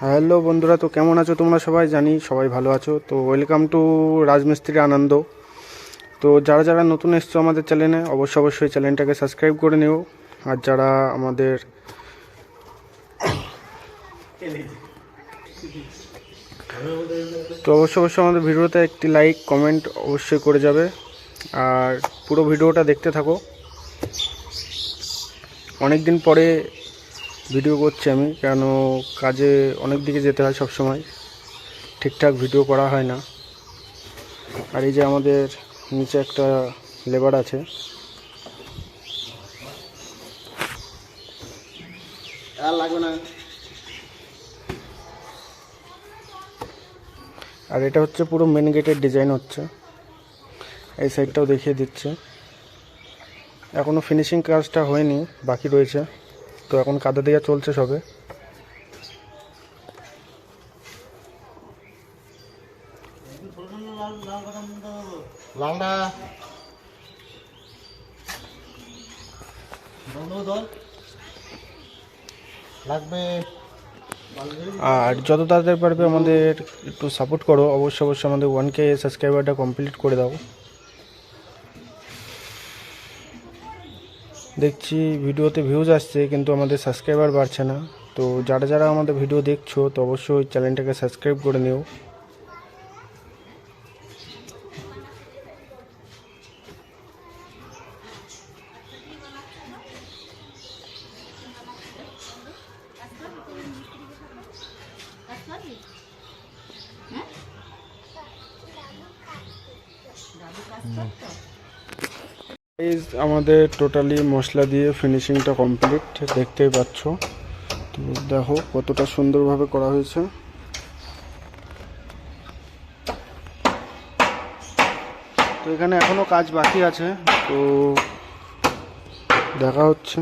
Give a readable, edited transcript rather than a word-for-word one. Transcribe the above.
Hello বন্ধুরা, তো কেমন আছো তোমরা? সবাই জানি সবাই ভালো আছো। তো ওয়েলকাম টু রাজমিস্ত্রি আনন্দ। তো যারা যারা নতুন এসছো আমাদের চ্যানেলে, অবশ্যই চ্যানেলটাকে সাবস্ক্রাইব করে নিও। আর যারা আমাদের তো অবশ্যই আমাদের ভিডিওতে একটি লাইক কমেন্ট অবশ্যই করে যাবে। আর পুরো ভিডিওটা দেখতে থাকো। অনেক দিন পরে ভিডিও করছি আমি, কেন কাজে অনেক দিকে যেতে হয়, সব সময় ঠিকঠাক ভিডিও করা হয় না। আর এই যে আমাদের নিচে একটা লেবার আছে, আর এটা হচ্ছে পুরো মেন গেটের ডিজাইন হচ্ছে। এই সাইডটাও দেখিয়ে দিচ্ছে। এখনও ফিনিশিং কাজটা হয়নি, বাকি রয়েছে। তো এখন কাদা দেওয়া চলছে সবে। আর যত তাড়াতাড়ি পারবে আমাদের একটু সাপোর্ট করো। অবশ্যই আমাদের 1K সাবস্ক্রাইবারটা কমপ্লিট করে দাও। দেখছি ভিডিওতে ভিউজ আসছে, কিন্তু আমাদের সাবস্ক্রাইবার বাড়ছে না। তো যারা যারা আমাদের ভিডিও দেখছো, তো অবশ্যই চ্যানেলটাকে সাবস্ক্রাইব করে নিও। আমাদের টোটালি মশলা দিয়ে ফিনিশিংটা কমপ্লিট, দেখতেই পাচ্ছ। তো দেখো কতটা সুন্দরভাবে করা হয়েছে। তো এখানে এখনো কাজ বাকি আছে, তো দেখা হচ্ছে।